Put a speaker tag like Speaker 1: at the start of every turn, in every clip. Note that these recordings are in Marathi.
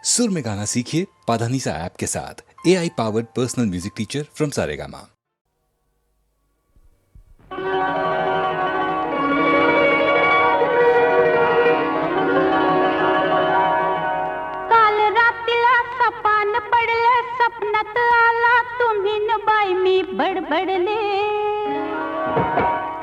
Speaker 1: सुर में गाना सीखिए पाधानीसा ऐप के साथ। AI powered personal music teacher from Saregama.
Speaker 2: काल रात्रीला सपान पडलं, सपनात आला तुम्ही न बाई मी बडबडले.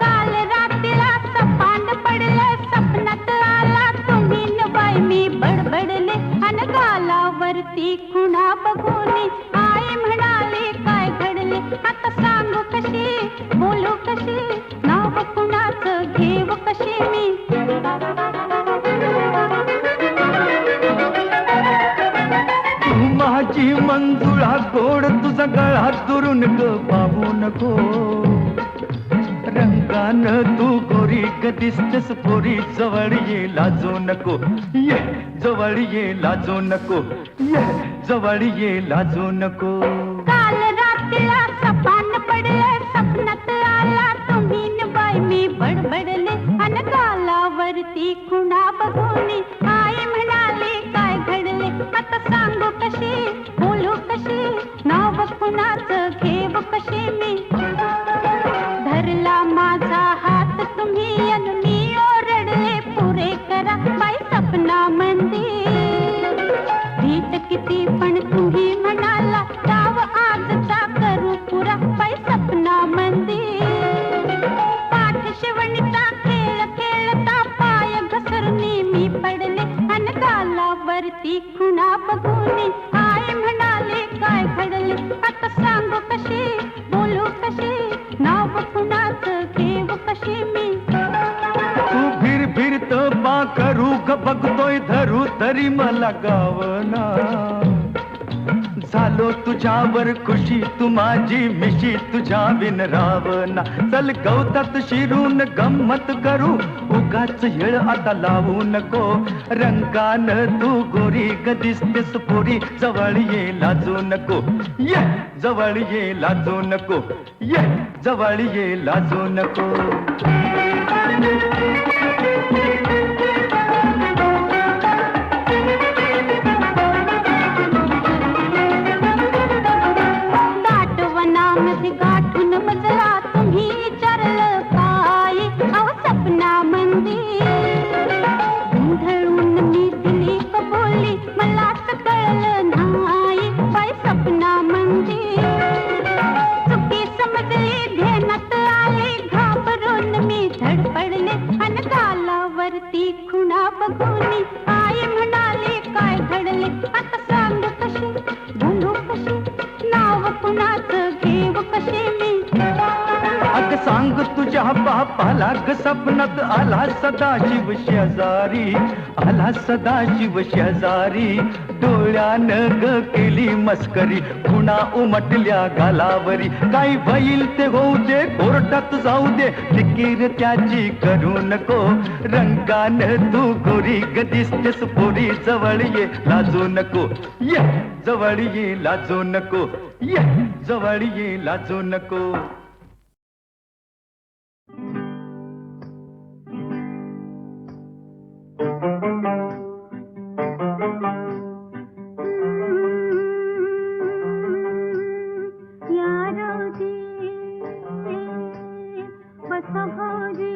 Speaker 2: काल रात्रीला सपान पडलं, सपनात आला तुम्ही न बाई मी बडबडले. अन गालावरती खुणा बघून आई म्हणाली काय घडले. आता सांगू कशी, बोलू कशी, नाव कुणाचं घेऊ कशी मी.
Speaker 3: माझी मंजुळा गोड तुझा गळा दुरून ग पाहू नको. रंगान तू गोरी ग दिसतेस पोरी, जवळ ये लाजू नको. ये जवळ ये लाजू नको. ये जवळ ये लाजू नको.
Speaker 2: काल रात्रीला सपान पडलं, सपनात आला तुम्ही न बाई मी बडबडले. अन गालावरती खुणा बघून आई म्हणाली काय घडले. आता सांगू कशी, बोलू कशी, नाव कुणाचं घेऊ कशी मी. धरला माझा हात तुम्ही अन मी ओरडले पुरे करा बाई सपना मंदिर. भीत किती पण तुम्ही म्हणाला डाव आजचा करू पुरा बाई सपना मंदिर. पाठ शिवणीचा खेळ खेळता पाय घसरणी मी पडले. अन गालावरती खुणा बघून आई म्हणाले काय घडले. आता सांगू कशी, बोलू कशी, नाव कुणाचं घेऊ कशी मी.
Speaker 3: तू फिर फिरत बा करू ग बघतोय धरू तरी मला गावना. झालो तुझ्यावर खुशी तू माझी मिशी, तुझ्या बिन रावना. चल गवतात शिरून गंमत करू, उगाच येळ आता लावू नको. रंगान तू गोरी ग दिसतेस पोरी, जवळ ये लाजू नको. ये जवळ ये लाजू नको. ये जवळ ये लाजू नको.
Speaker 2: दाटवनामध्ये गाठून मजला तुम्ही विचारलं काय अहो सपना मंदिर. गोंधळून मी दिली कबोली मलाच कळलं नाही बाई सपना मंदिर. चुकी समजली ध्यानात आले घाबरून मी धडपडले. अन गालावरती खुणा बघून आई म्हणाली काय घडले. आता सांग कशी, बोलू कशी, नाव कुणाचं घेऊ कशी मी.
Speaker 3: अग सांग तुझ्या बापाला ग सपनात आला सदाशिव शेजारी. आला सदाशिव शेजारी. डोळ्यानं ग केली मस्करी, खुणा उमटल्या गालावरी. काही होईल ते होऊ दे, कोर्टात जाऊ दे, फिकीर त्याची करू नको. रंगान तू गोरी ग दिसतेस पोरी, जवळ ये लाजू नको. ये जवळ ये लाजू नको. ये जवळ ये लाजू नको.
Speaker 2: बसा भाऊजी,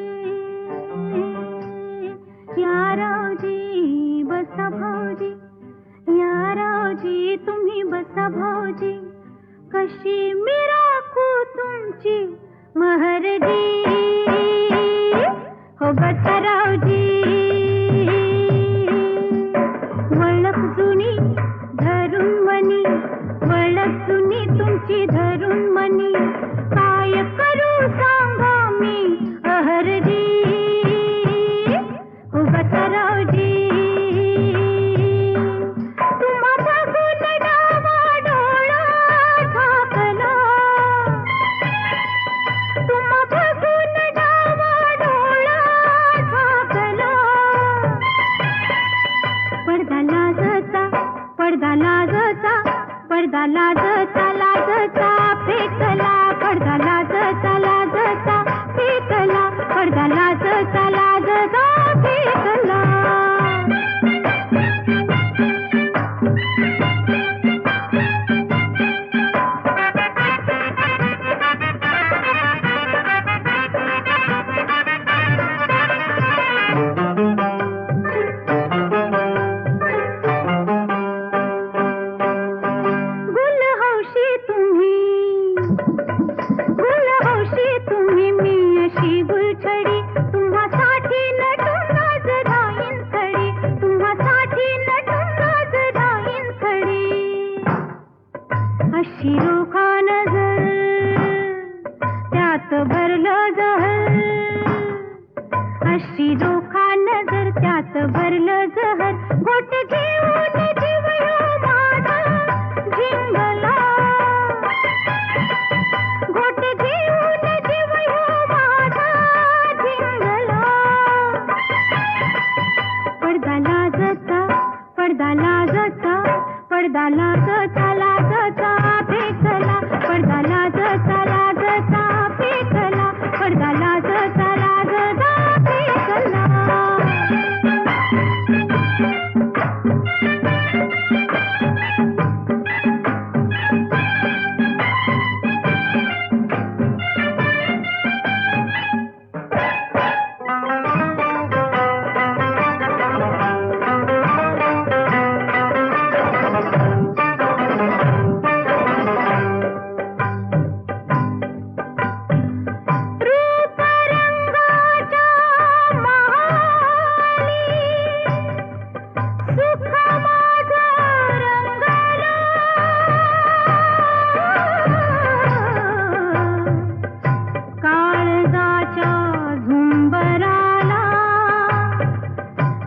Speaker 2: या रावजी बसा भाऊजी, या रावजी तुम्ही बसा भाऊजी. कशी मी राखू तुमची महरजी, हो बसा रावजी. वळख जुनी धरून मनी, वळख जुनी तुमची धरून मनी. काय करू सांगा मी अहरजी, हो बसा रावजी. तुम्हा बघून डावा डोळा झाकला, तुम्हा बघून डावा डोळा झाकला. पडदा लाजचा, पडदा लाजचा, पडदा लाजचा, लाजचा फेकला. पडदा लाजचा, लाजचा फेकला. पडदा लाजचा, लाजचा फेकला. अशी रोखा नजर त्यात भरलं जहर, अशी रोखा नजर त्यात भरलं जहर, घोट घेऊन जीव ह्यो माझा जिंगला, घोट घेऊन जीव ह्यो माझा जिंगला. पडदा लाजता, पडदा लाजता, पडदा लाजता, लाजता फेकला, पडदा लाजता, लाजता फेकला, पडदा लाजता, लाजता फेकला.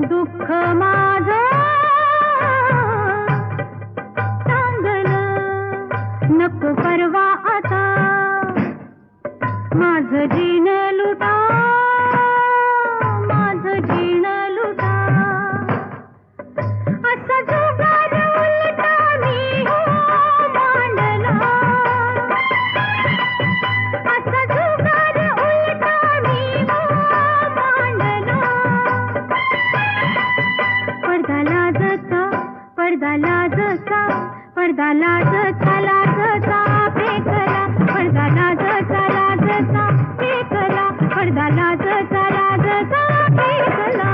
Speaker 2: दुःख माझं सांगलं नको परवा आता, माझं जीण लुटा, माझं जीण लुटा. असा जुगार उलटा मी हो मांडला, असा जुगार उलटा मी हो मांडला. पडदा लाजता, पडदा लाजता, पडदा लाजता, लाजता फेकला, पडदा लाजता, लाजता फेकला, पडदा लाजता, लाजता फेकला.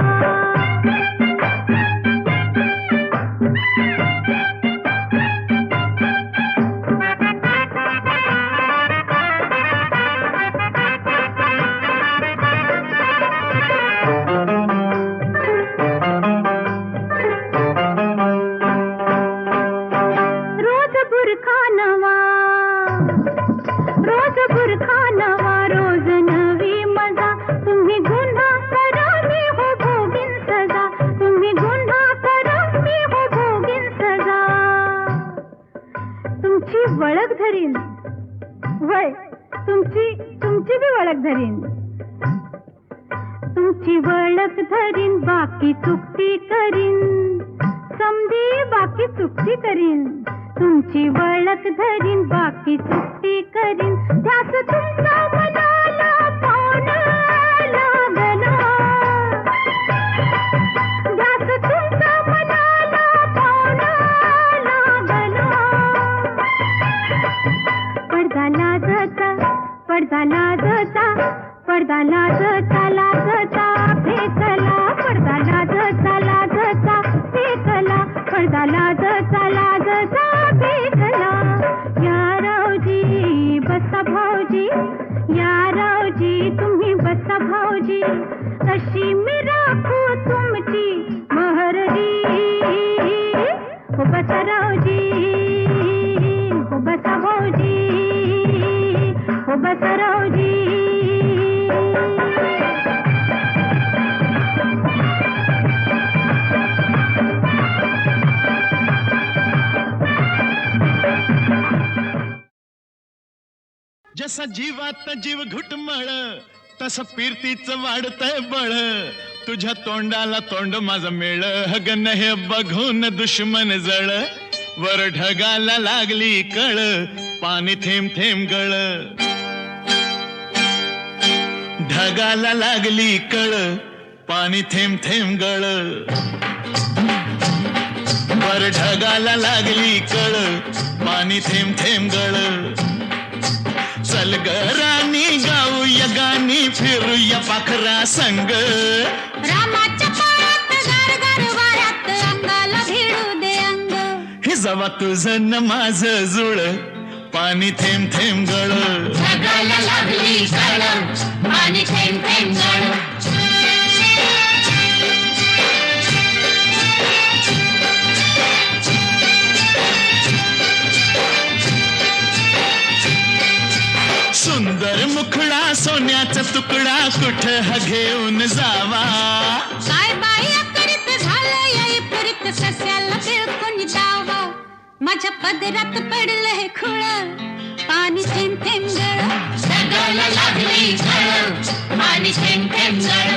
Speaker 2: रोज बुरखा नवा, रोज बुरखा नवा, रोज नवी मजा. तुम्ही गुन्हा करा मी हो भोगीन सजा, तुम्ही गुन्हा करा मी हो भोगीन सजा. तुमची वळख धरीन, वय तुमची तुमची बी वळख धरीन, तुमची वळख धरीन, बाकी चुकती करीन, समधी बाकी चुकती करीन. तुमची वळख धरीन, बाकी चुकती करीन, ध्यास तुमचा मनाला पाहून लागला, ध्यास तुमचा मनाला पाहून लागला. पडदा लाजता, पडदा लाजता, पडदा लाजता, लाजता फेकला, पडदा लाजता, लाजता फेकला, पडदा लाजता, लाजता फेकला. या रावजी बसा भाऊजी, या रावजी तुम्ही बसा भाऊजी, कशी मी राखू तुमची महरजी. हो बसा रावजी, हो बसा भाऊजी, हो बसा रावजी.
Speaker 4: जसा जीवात जीव घुटमळ, तसं पिरतीच वाढतंय बळ. तुझ्या तोंडाला तोंड माझं मेळ, हगन हे बघून दुश्मन जळ. वर ढगाला लागली कळ, पाणी थेंब थेंब गळ. ढगाला लागली कळ, पाणी थेंब थेंब गळ. वर ढगाला लागली कळ, पाणी थेंब थेंब गळ. चल ग राणी गाऊया गाणी, फिरूया पाखरा संग.
Speaker 2: रामाच्या पायात गार वाऱ्यात अंगाला भिडू दे अंग.
Speaker 4: हे जवा तुझं न माझं जुळ, पाणी थेंब थेंब गळ.
Speaker 2: ढगाला लागली कळ, पाणी थेंब थेंब गळ.
Speaker 4: कुठं हा घेऊन जावा.
Speaker 2: काय बाई अकरीत झालं या इपरीत सस्याला बिळकून जावा. माझ्या पदरात पडलं हे खुळ पाणी थेंब थेंब गळ. जगाला लागली झळ पाणी थेंब थेंब गळ.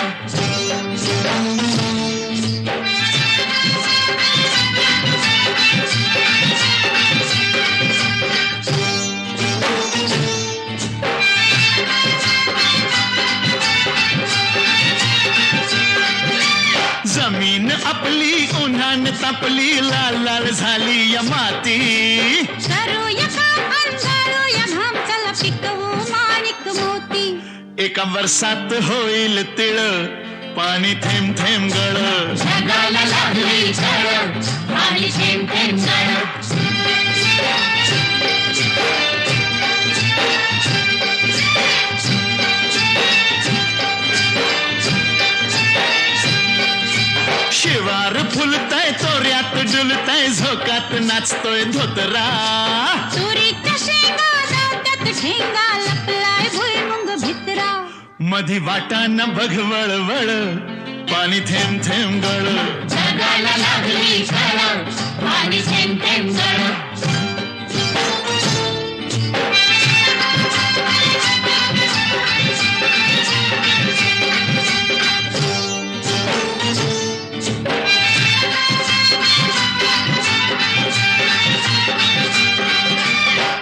Speaker 4: जमीन आपली उन्हान तापली लाल लाल झाली या माती.
Speaker 2: करूया काम अंधारूया घाम चला पिकवू माणिक मोती.
Speaker 4: एका वर्षात होईल तिळ पाणी थेंब थेंब गळ.
Speaker 2: जगाला लागली झळ पाणी थेंब थेंब गळ.
Speaker 4: शिवार फुलताय तोऱ्यात डुलताय झोकात नाचतोय धोतरा.
Speaker 2: तुरीच्या शेंगा जात्यात ठेंगा लपलाय भुईमुंग भितरा.
Speaker 4: मधी वाटाना बघ वळवळ पाणी थेंब थेंब गळ.
Speaker 2: जगाला लागली झळ पाणी थेंब थेंब गळ.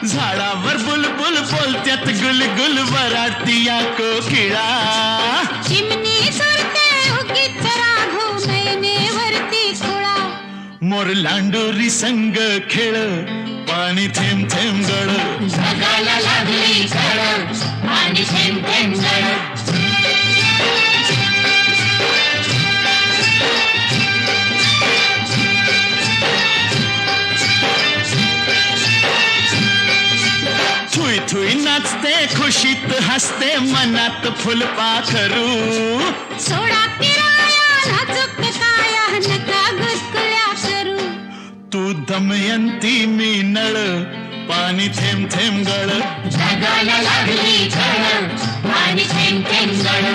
Speaker 4: झाडावर बुलबुल बोलत्यात गुलगुल वराटिया कोकिळा.
Speaker 2: चिमणी सुरते उगीच राघू नयनेवरती खुळा.
Speaker 4: मोर लांडोरी संग खेळ पाणी थेंब थेंब गळ.
Speaker 2: जगाला लागली झळ पाणी थेंब थेंब गळ.
Speaker 4: थुई थुई नाचते खुशीत हसते मनात फुलपाखरू.
Speaker 2: सोडा किराया नाजूक काया नका गुसकुल्या करू.
Speaker 4: तू दमयंती मी नळ पाणी थेंब थेंब गळ.
Speaker 2: जगाला लागली झळ पाणी थेंब थेंब गळ.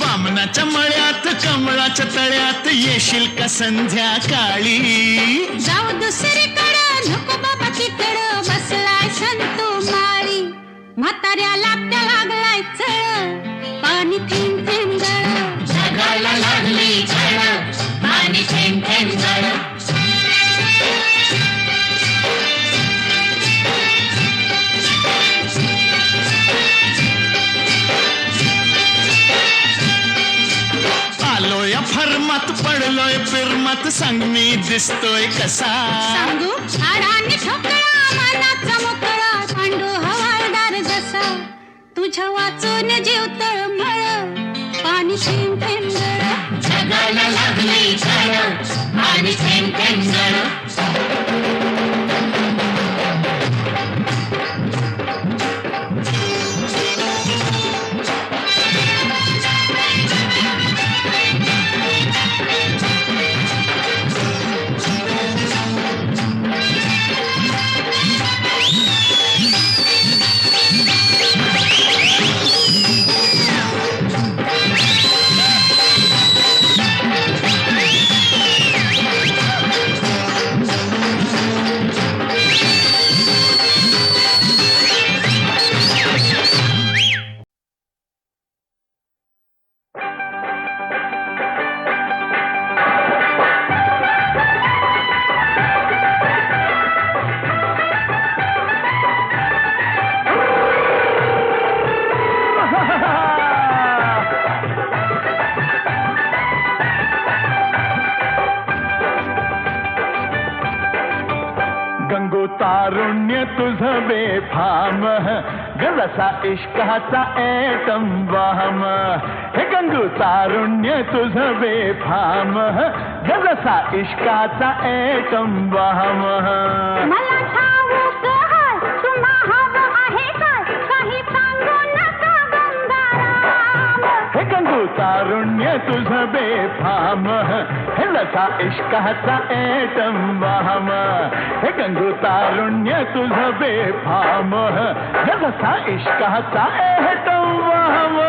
Speaker 4: बामणाच्या मळ्यात कमळाच्या तळ्यात येशील का संध्याकाळी.
Speaker 2: जाऊ दुसरीकडं नको बाबा तिकडं बसलाय संतू माळी. म्हाताऱ्याला त्या लागलाय चळ पाणी थेंब थेंब गळ. जगाला लागली झळ पाणी थेंब थेंब गळ.
Speaker 4: आलोय फरमात पडलोय पिरमात सांग मी दिसतोय कसा.
Speaker 2: सांगू हाडाने ठोकळा मनाचा मोकळा पांडू हवालदार जसा. तुझ्या वाचून जीव तळमळ पाणी थेंब थेंब गळ. जगाला लागली झळ पाणी थेंब थेंब गळ.
Speaker 3: तारुण्य तुझं बेफाम गरसा इश्काचा एटम वाम. हे गंगू तारुण्य तुझं बेफाम गरसा इश्काचा एटम वाम.
Speaker 2: मला ठाऊक आहे तुम्हा हवं आहे काय काही सांगू नका ग
Speaker 4: तारुण्य तुझं बेफाम हे लसा इश्काचा एटम वाहम हे गंगू तारुण्य तुझं बेफाम हे लसा इश्काचा एटम वाहम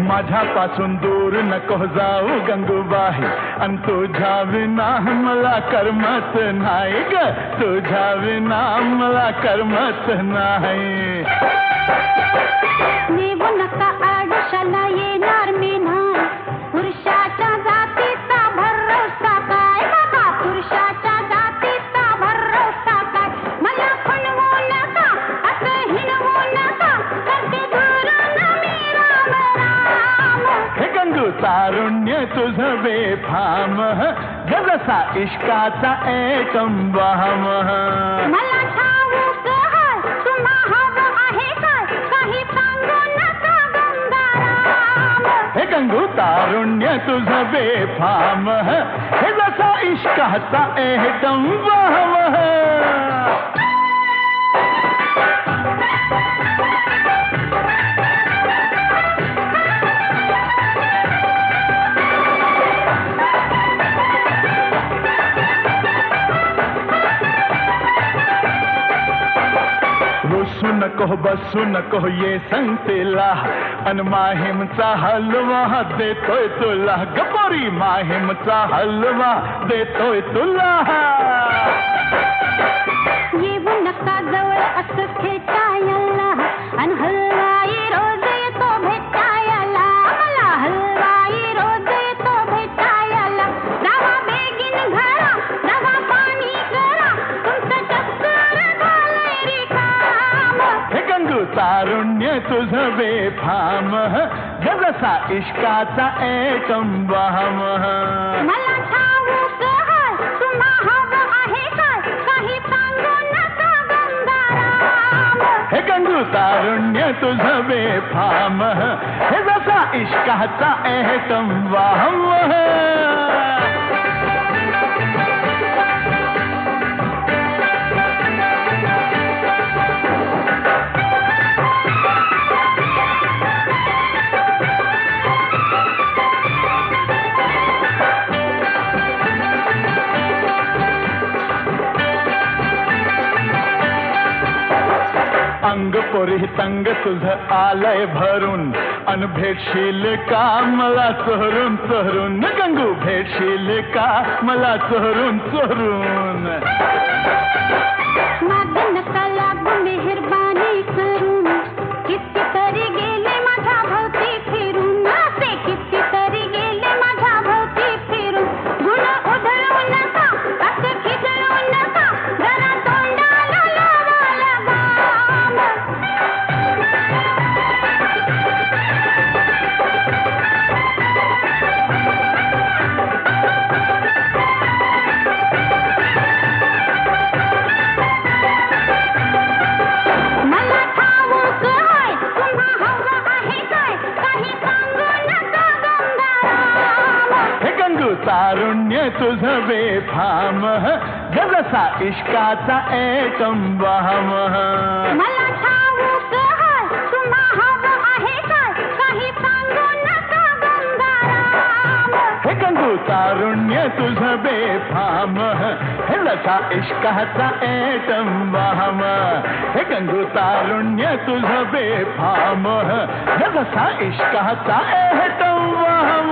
Speaker 4: माझ्यापासून दूर नको जाऊ गंगूबाई अन तुझ्या विना मला करमत नाही ग तुझ्या विना मला करमत नाही
Speaker 2: नेऊ नका आडशाला येणार मी नाही पुरुषाच्या जातीचा भरोसा काय बाबा पुरुषाच्या जातीचा भरोसा काय मला फुलवू नका असं हिणवू नका करते धुरून मी राम राम
Speaker 4: हे गंगू तारुण्य तुझं बेफाम जसा इश्काचा एकम वाहम
Speaker 2: मला ठाऊक आहे तुम्हा हवं आहे काय काही सांगू नका गंगाराम
Speaker 4: हे गंगू तारुण्य तुझं बेफाम हे जसा इश्काचा एकम वाहम बसू नको बसू नको ये संगतीला अन माहीमचा हलवा देतोय तुला गपोरी माहीमचा हलवा देतोय तुला
Speaker 2: येऊ नका जवळ असं खेटायला अन हलवाई रोज येतो भेटायला मला हलवाई रोज येतो भेटायला जावा बेगीन घरा जावा पाणी करा तुमचं चक्कर झालंय रिकाम
Speaker 4: हे गंगू तारुण्य तुझं बेफाम जसा इश्काचा एकम वाहम
Speaker 2: मला ठाऊक आहे तुम्हा हवं आहे काय काही सांगू नका गंगाराम
Speaker 4: हे गंगू तारुण्य तुझं बेफाम हे जसा इश्काचा एकम वाहम अंग पोरी तंग तुझं आलय भरून अन भेटशील का मला चोरून चोरून गंगू भेटशील का मला चोरून चोरून
Speaker 2: माग नका लागू मेहरबानी करून कितीतरी गेले माझ्या भोवती फिरून असे कितीतरी गेले माझ्या भोवती फिरून गुण उधळू नका असं खिदळू नका जरा तोंडाला लावा लगाम मला ठाऊक आहे तुम्हा हवं आहे काय काही सांगू नका गंगाराम
Speaker 4: हे गंगू तारुण्य तुझं बेफाम जसा इश्काचा एकम वाहम
Speaker 2: मला ठाऊक आहे तुम्हा हवं आहे काय काही सांगू नका गंगाराम
Speaker 4: हे गंगू तारुण्य तुझं बेफाम हे लसा इश्काचा एकम वाहम हे गंगू तारुण्य तुझं बेफाम हे लसा इश्काचा एकम वाहम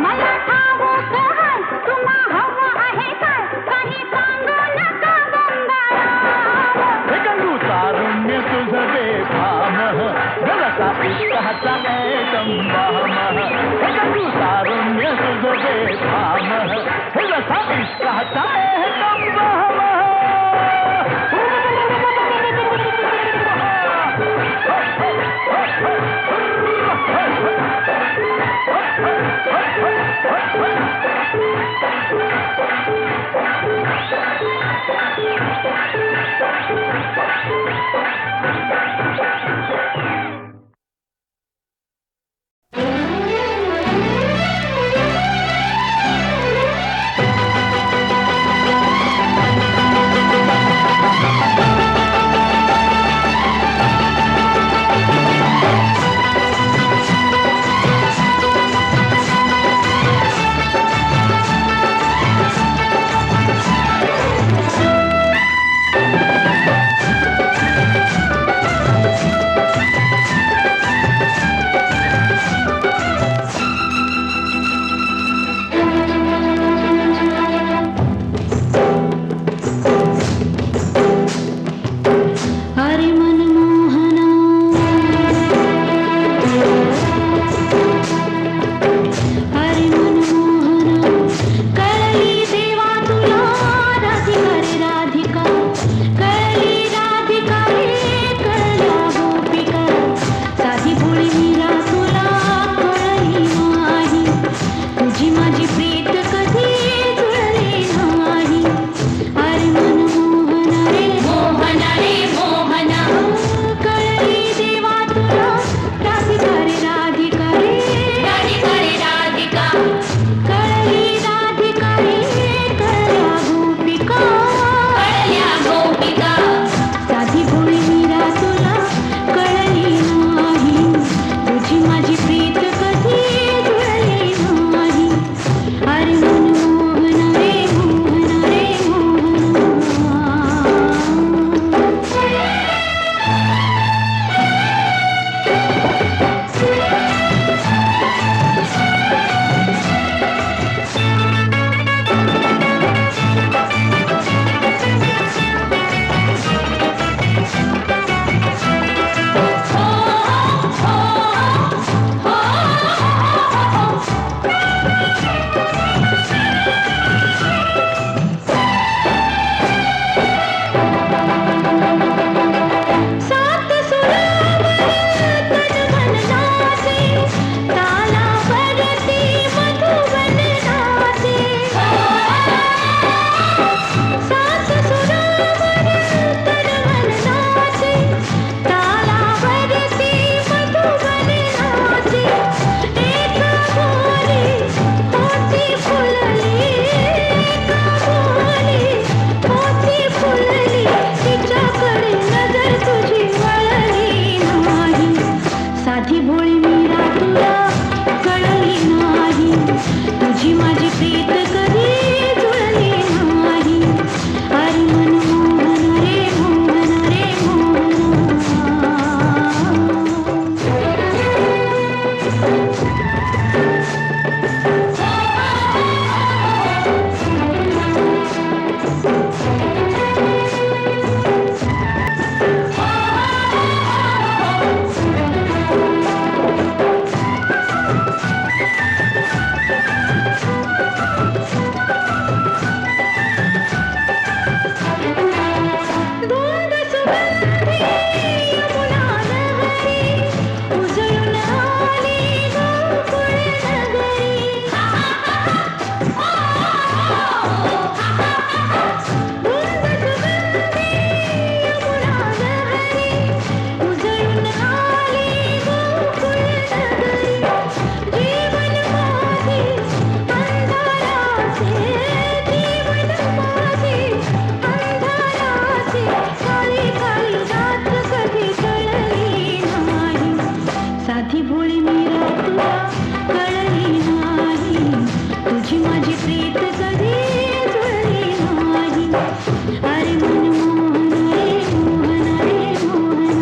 Speaker 2: मला ठाऊक आहे तुम्हा हवं आहे काय काही सांगू नका गंगाराम
Speaker 4: हे गंगू तारुण्य तुझं बेफाम जसा इश्काचा एकम वाहम हे गंगू तारुण्य तुझं बेफाम हे लसा इश्काचा एकम वाहम
Speaker 2: साधी भोळी मीरा तुला कळली नाही, तुझी माझी प्रीत कधी जुळली नाही. अरे मनमोहन रे मोहन रे मोहन.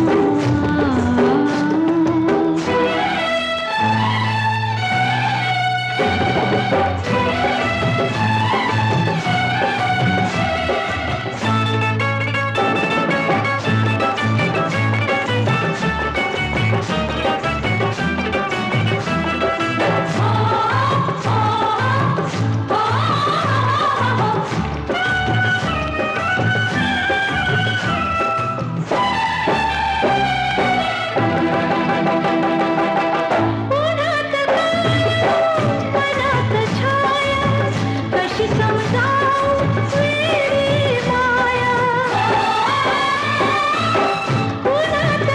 Speaker 2: मनात छाया कशी समजावू वेडी माया. उन्हात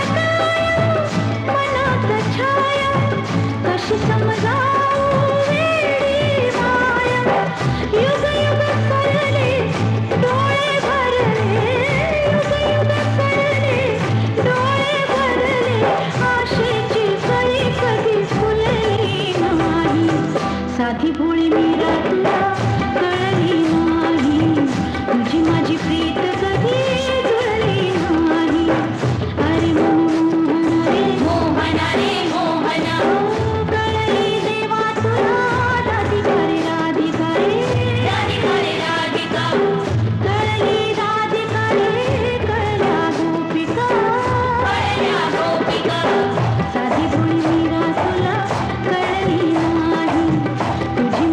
Speaker 2: मनात छाया कशी समजावू वेडी माया. युग युग सरले डोळे भरले, युग युग सरले डोळे भरले, आशेची कळी कधी फुलली नाही. साधी भोळी मीरा तुला कळली नाही, तुझी माझी प्रीत कधी जुळली नाही. अरे मनमोहन रे मोहन रे मोहन. कळली देवा तुला राधिका रे राधिका रे राधिका रे राधिका. कळली राधिका रे कळल्या गोपिका कळल्या गोपिका. साधी भोळी मीरा तुला कळली नाही, तुझी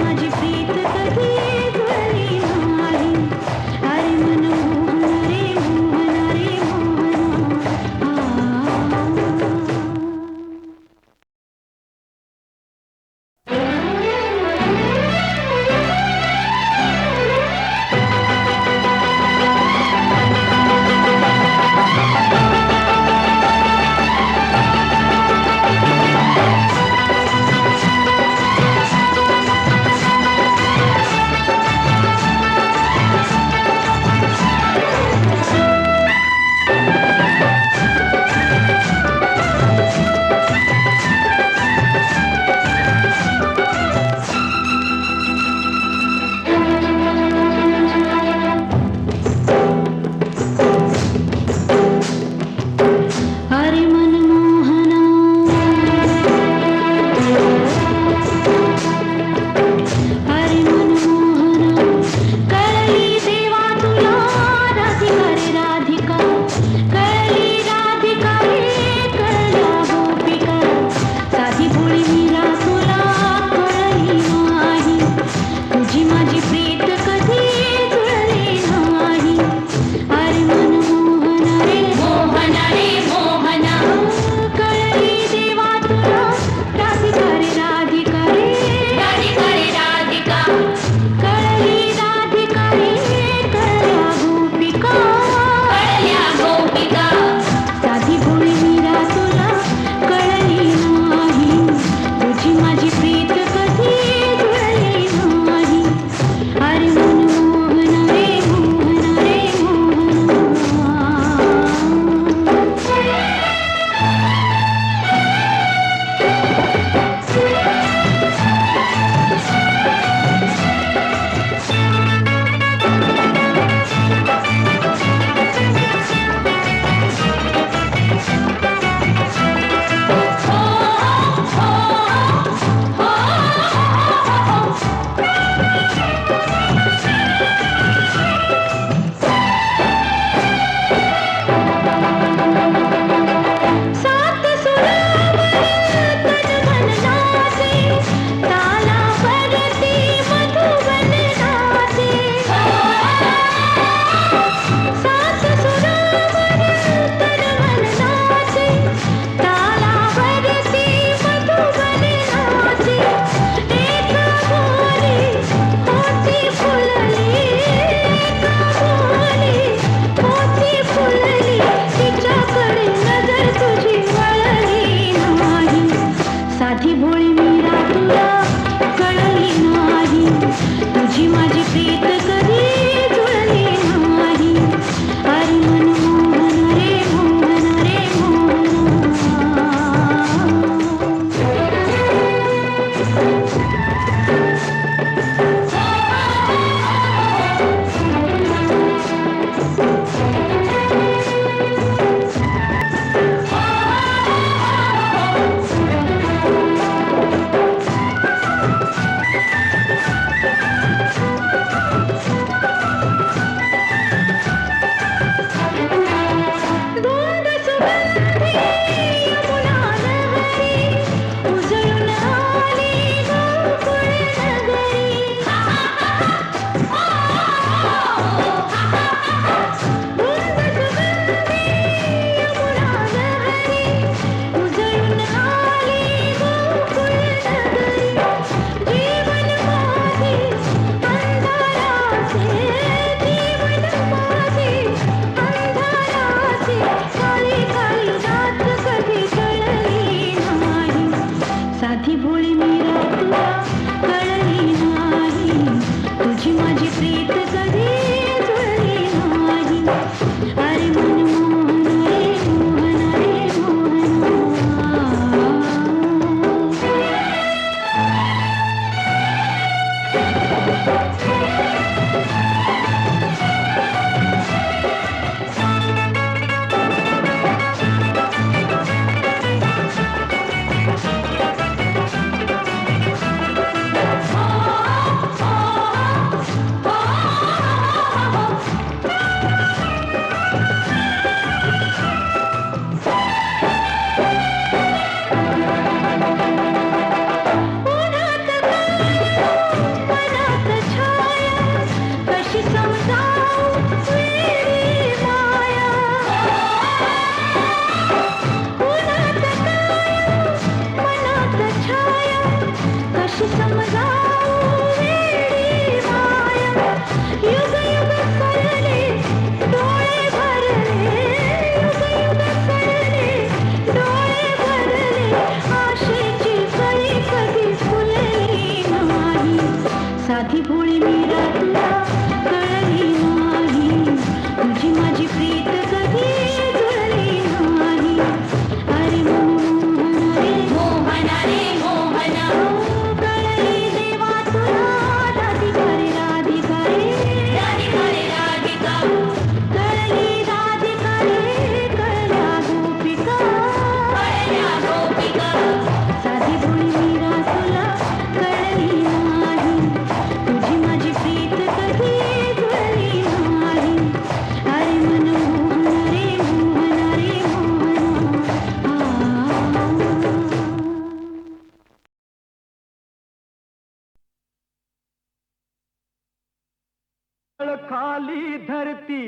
Speaker 3: खाली धरती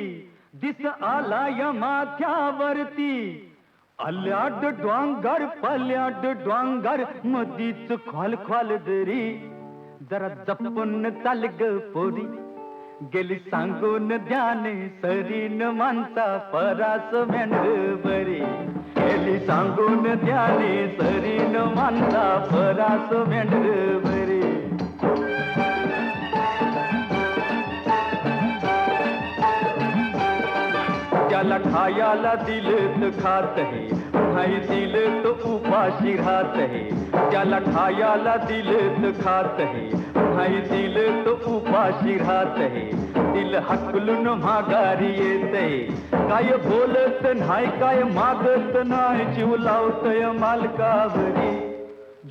Speaker 3: दिस आला या माथ्यावरती आल्याड डोंगर पल्याड डोंगर मधीच खोल खोल दरी जरा जपून चाल ग पोरी गेली सांगून ध्याने सरीन माणसा परास मेंढर बरी गेली सांगून ध्याने सरीन माणसा परास मेंढर बरी त्याला खायाला दिलं तर खात है नाही दिलं तर उपाशी राहत है त्याला खायाला दिलं तर खात है नाही दिलं तर उपाशी राहत है दिल हकलून माघारी येते काय बोलत नाही काय मागत नाही जीव लावतय मालकावरी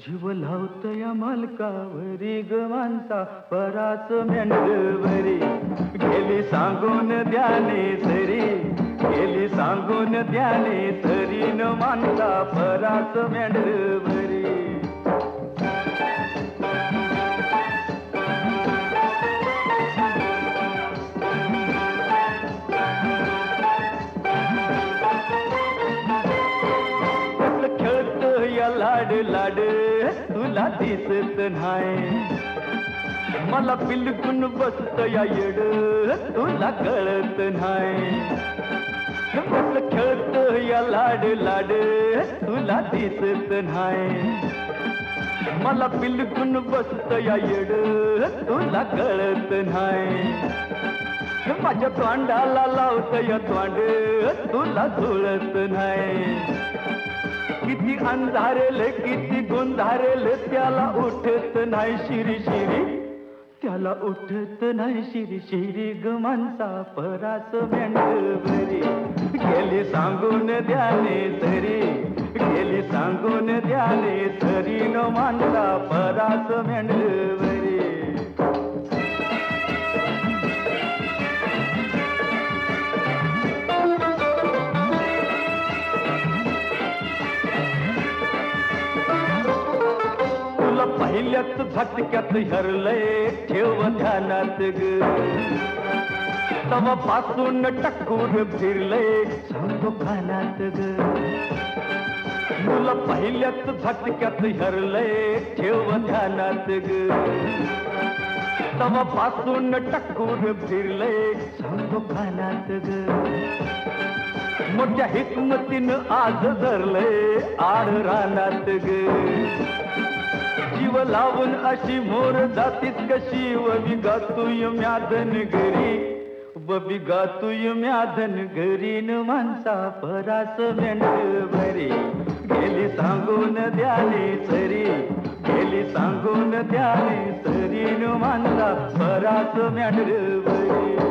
Speaker 3: जीव लावतय मालकावरी ग माणसा परास मेंढवरी गेली सांगून द्याने सरी गेली सांगून द्याने सरी न माणसा परास मेंढवरी लाड लाड तुला दिसत नाही मला बिलकुल बसत या येड तुला कळत नाही खेळत या लाड लाड तुला दिसत नाही मला बिलकुल बसत या येड तुला कळत नाही माझ्या तोंडाला लावत या तोंड तुला जुळत नाही किती अंधारेले किती गोंधारेले त्याला उठत नाही शिरी शिरी त्याला उठत नाही शिरी शिरी ग माणसा परास मेंढवरी गेली सांगून द्याने तरी गेली सांगून द्याने तरी न माणसा परास मेंढवरी पहिल्याच झटक्यात हरलय ठेव ध्यानात ग तवा पासून टक्कूर फिरलय सांगतो कानात ग मुला पहिल्याच झटक्यात हरलय ठेव ध्यानात ग तवा पासून टक्कूर फिरलय सांगतो कानात ग मोठ्या हिकमतीनं आज धरलय आड रानात ग जीव लावून अशी मोर जातीत कशी वबी गातुय म्याधन घरी वबी गातुय म्याधन घरी न माणसा परास मेंढवरी गेली सांगून द्याने सरी गेली सांगून द्याने सरी न माणसा परास मेंढवरी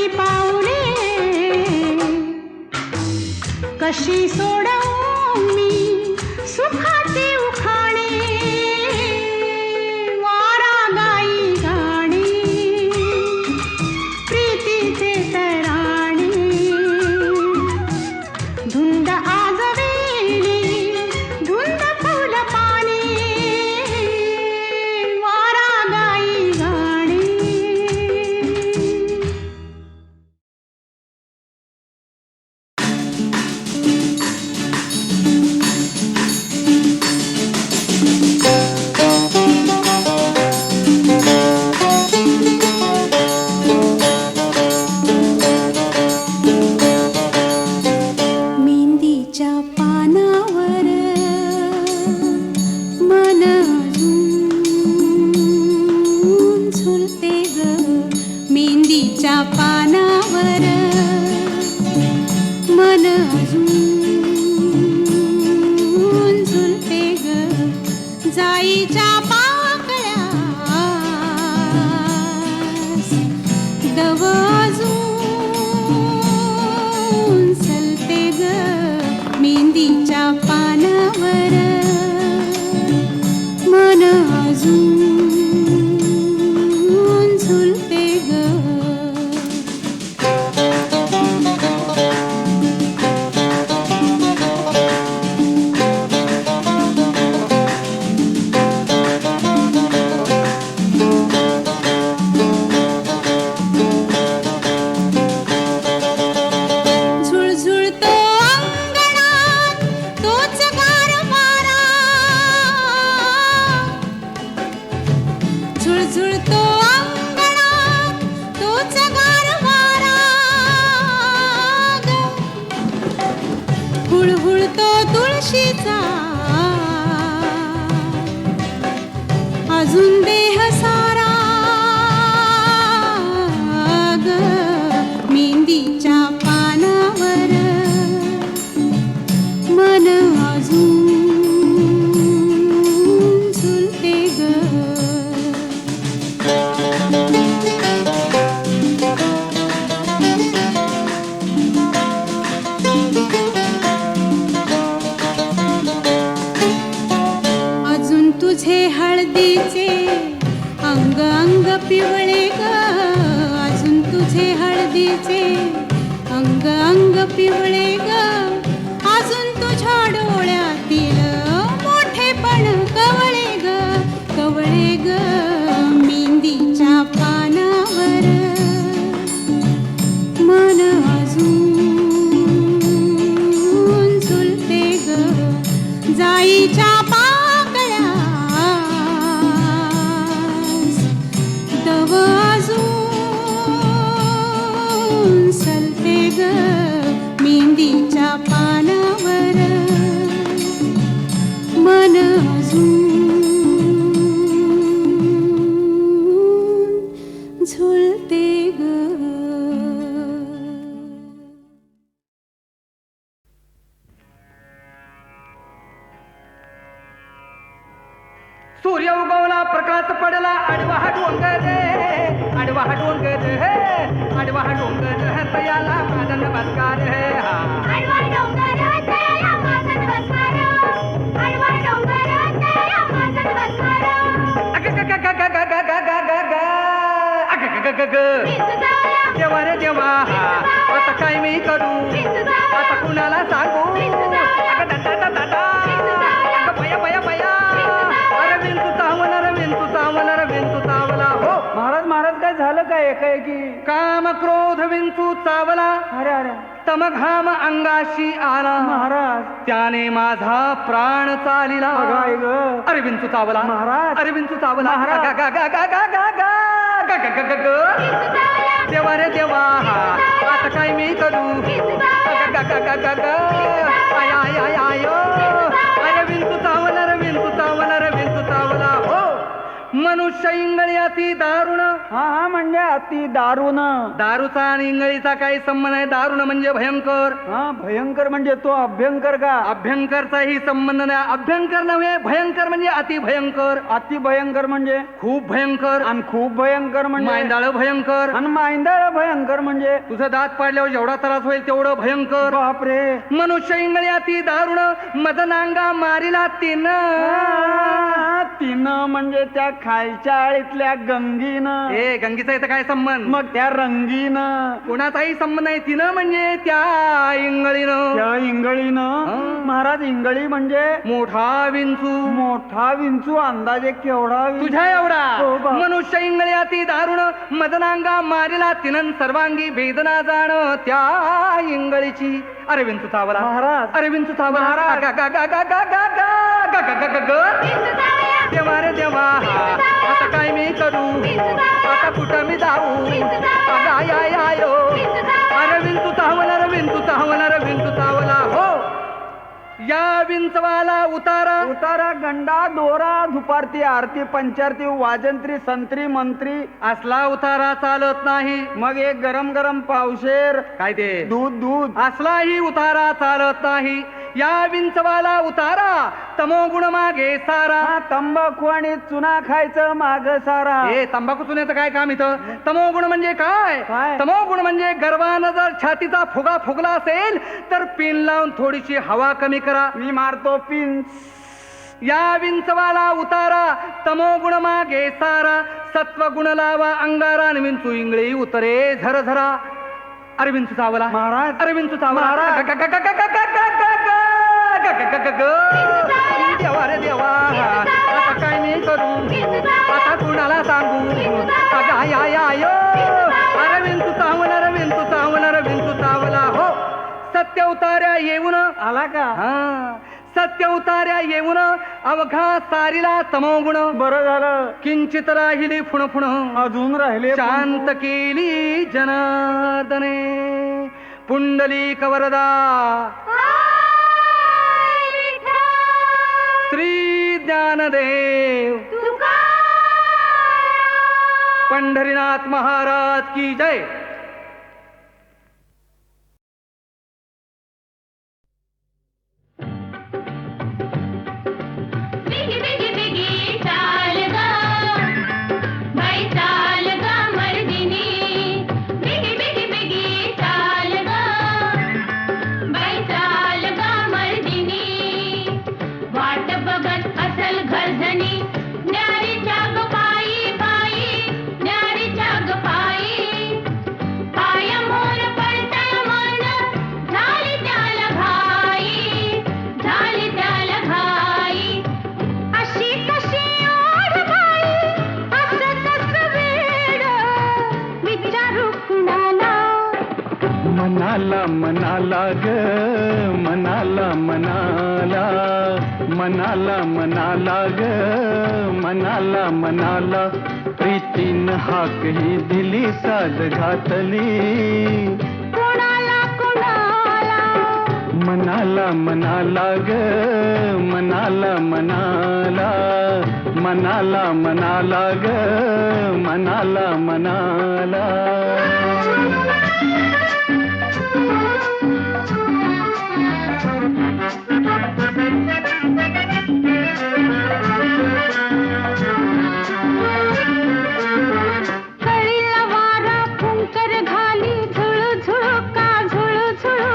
Speaker 2: चालती पाऊले कशी सोडवू मी सुखाचे उखाणे वारा गाई गाणे प्रीतीचे तराणे धुंद आजवेली धुंद फुल पाने वारा गाई गाणे मेहंदीच्या पानावर मन अजून झुलते ग मेहंदीच्या पानावर मन अजून झुलते ग जाईच्या पाकळ्यास दव अजून सलते ग मेहंदीच्या पानावर मन अजून झुलते ग झुळझुळतो अंगणात तोच गार वारा झुळझुळतो अंगणात तोच गार वारा ग. हुळहुळतो तुळशीचा अजून देह सारा ग मेहंदीच्या पानावर मन अजून झुलते ग अजून तुझे हळदीचे अंग अंग पिवळे ग अजून तुझे हळदीचे अंग अंग पिवळे ग अजून तुझ्या डोळ्यातील मोठेपण कवळे ग मेहंदीच्या पानावर मन अजून झुलते ग जाईच्या पाकळ्यास दव अजून सलते ग मेहंदीच्या पानावर मन अजून झुलते ग
Speaker 3: सूर्य उगवला प्रकाश पडला आडवा हा डोंगर आडवा हा डोंगर आडवा हा डोंगर तयाला माझा नमस्कार हा
Speaker 2: आडवा डोंगर तया माझा नमस्कार आडवा डोंगर तया माझा नमस्कार
Speaker 3: देवा रे देवा आता काय मी करू आता कुणाला सांगू बया बया बया अरे विंचू चावला हो महाराज महाराज काय झालं काय एकाएकी काम क्रोध विंचू चावला अरे अरे तमघाम अंगाशी आला महाराज त्याने माझा प्राण चालिला अरे विंचू चावला महाराज अरे विंचू चावला देवा रे देवा आता काय मी करू अरे विंचू चावला हो मनुष्य मनुष्य इंगळी अति दारुण.
Speaker 5: हा म्हणजे अति दारुण.
Speaker 3: दारूचा आणि इंगळीचा काही संबंध आहे? दारुण म्हणजे भयंकर.
Speaker 5: हा भयंकर म्हणजे तो अभ्यंकर का?
Speaker 3: अभ्यंकरचाही संबंध नाही. अभ्यंकर नव्हे, भयंकर म्हणजे अति भयंकर.
Speaker 5: अति भयंकर म्हणजे
Speaker 3: खूप भयंकर.
Speaker 5: आणि खूप भयंकर म्हणजे
Speaker 3: मांदाळ भयंकर.
Speaker 5: आणि मांदाळ भयंकर म्हणजे
Speaker 3: तुझं दात पाडल्यावर जेवढा त्रास होईल तेवढं भयंकर.
Speaker 5: बापरे.
Speaker 3: मनुष्य इंगळी अति दारुण मदनांगा मारिला
Speaker 5: तिनं म्हणजे त्या खालच्या आळीतल्या गंगीनं.
Speaker 3: ए गंगीचा इथं काय संबंध?
Speaker 5: मग त्या रंगीनं.
Speaker 3: कोणाचाही संबंध नाही. तिनं म्हणजे त्या इंगळीनं.
Speaker 5: त्या इंगळीनं. महाराज इंगळी म्हणजे
Speaker 3: मोठा विंचू.
Speaker 5: मोठा विंचू अंदाजे केवढा?
Speaker 3: तुझ्या एवढा.
Speaker 5: हो बा.
Speaker 3: मनुष्य इंगळी अति दारुण मदनांगा मारिला तिनं सर्वांगी वेदना जाण त्या इंगळीची. अरे विंचू चावला
Speaker 5: महाराज.
Speaker 3: अरे विंचू चावला
Speaker 5: महाराज.
Speaker 3: देवा रे देवा आता काय मी करू? आता कुठं मी जाऊ? अरे विंचू चावला रे विंचू चावला रे विंचू चावला. हो या विंचवाला उतारा.
Speaker 5: उतारा गंडा दोरा धुपारती आरती पंचारती वाजंत्री संत्री मंत्री
Speaker 3: असला उतारा चालत नाही.
Speaker 5: मग एक गरम गरम पावशेर
Speaker 3: काय ते
Speaker 5: दूध दूध
Speaker 3: असलाही उतारा चालत नाही. या विंचवाला उतारा तमोगुण मागे सारा.
Speaker 5: तंबाखू आणि चुना खायचं माग सारा.
Speaker 3: हे तंबाखू चुन्याचं काय काम इथं? तमोगुण म्हणजे काय?
Speaker 5: काय?
Speaker 3: तमोगुण म्हणजे गर्वानं जर छातीचा फुगा फुगला असेल तर पिन लावून थोडीशी हवा कमी करा.
Speaker 5: मी मारतो पिन.
Speaker 3: या विंचवाला उतारा तमोगुण मागे सारा. सत्वगुण लावा अंगारा आणि विंचू इंगळी उतरे झरझरा. अरे विंचू चावला
Speaker 5: महाराज.
Speaker 3: अरे विंचू चावला
Speaker 5: महाराज.
Speaker 3: देवा रे देवा आता काय मी करू? आता कुणाला सांगू? अरे विंचू चावला रे विंचू चावला रे विंचू चावला. हो सत्य उतार्या येऊन
Speaker 5: आला का?
Speaker 3: हा सत्य उतार्या येऊन अवघा सारीला तमोगुण.
Speaker 5: बरं झालं.
Speaker 3: किंचित राहिली फुणफुण
Speaker 5: अजून राहिले.
Speaker 3: शांत केली जनार्दने. पुंडलिक वरदा श्री ज्ञानदेव पंढरीनाथ महाराज की जय.
Speaker 2: बिगी बिगी बिगी चाल गा बाई चाल गा मर्दिनी. बिगी बिगी बिगी चाल गा बाई चाल गा मर्दिनी. वाट बघत असल घरधनी न्यारीच्या ग पायी पायी न्यारीच्या ग पायी. पाया मोर पडतळ मन झाली त्याला घाई झाली त्याला घाई. अशी कशी ओढ बाई असं कसं वेड विचारू कुणाला.
Speaker 5: मनाला मनाला ग मनाला मनाला. मनाला मनाला ग मनाला मनाला. प्रीतीनं हाक ही दिली साज घातली.
Speaker 2: कुणाला कुणाला.
Speaker 5: मनाला मनाला ग मनाला मनाला. मनाला मनाला ग मनाला मनाला.
Speaker 2: कळीला वारा फुंकर घाली झुळू झुळू का झुळू झुळू.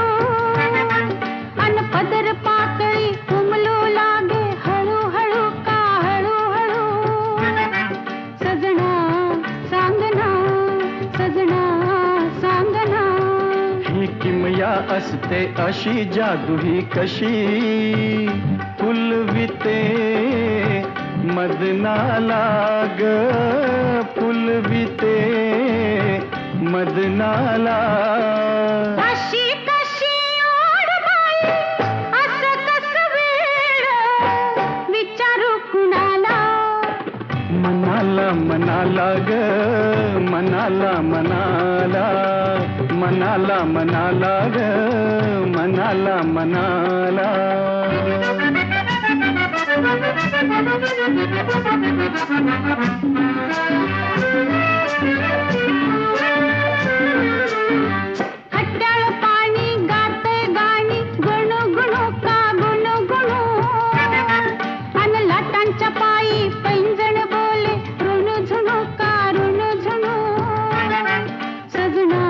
Speaker 2: अन पदर पातळी उमलू लागे हळू हळू का हळू हळू. सजना सांगना सजना सांगना.
Speaker 5: ही किमया असते अशी जादू ही कशी. फुलविते मदनाला ग फुलविते मदनाला.
Speaker 2: अशी कशी ओढ बाई असं कसं वेड विचारू कुणाला.
Speaker 5: मनाला मनाला ग मनाला मनाला. मनाला मनाला ग मनाला मनाला.
Speaker 2: खट्याळ पाणी गाते गाणी गुणू गुणू का गुणू गुणू अन लाटांच्या पायी पैंजण बोले ऋणू झुणू का ऋणू झुणू सजना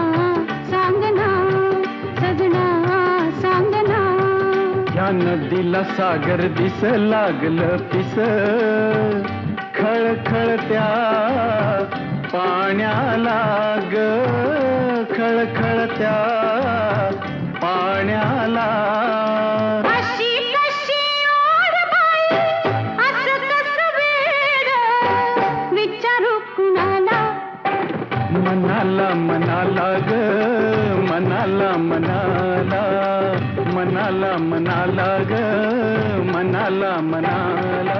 Speaker 2: सांगना सजना सांगना
Speaker 3: या नदीला सागर दिस लागलं पिस खळखळत्या पाण्याला ग खळखळत्या पाण्याला
Speaker 2: कशी कशी ओढ बाई असं कसं वेड विचारू कुणाला
Speaker 3: मनाला मनाला ग मनाला मनाला मनाला मनाला ग मनाला मनाला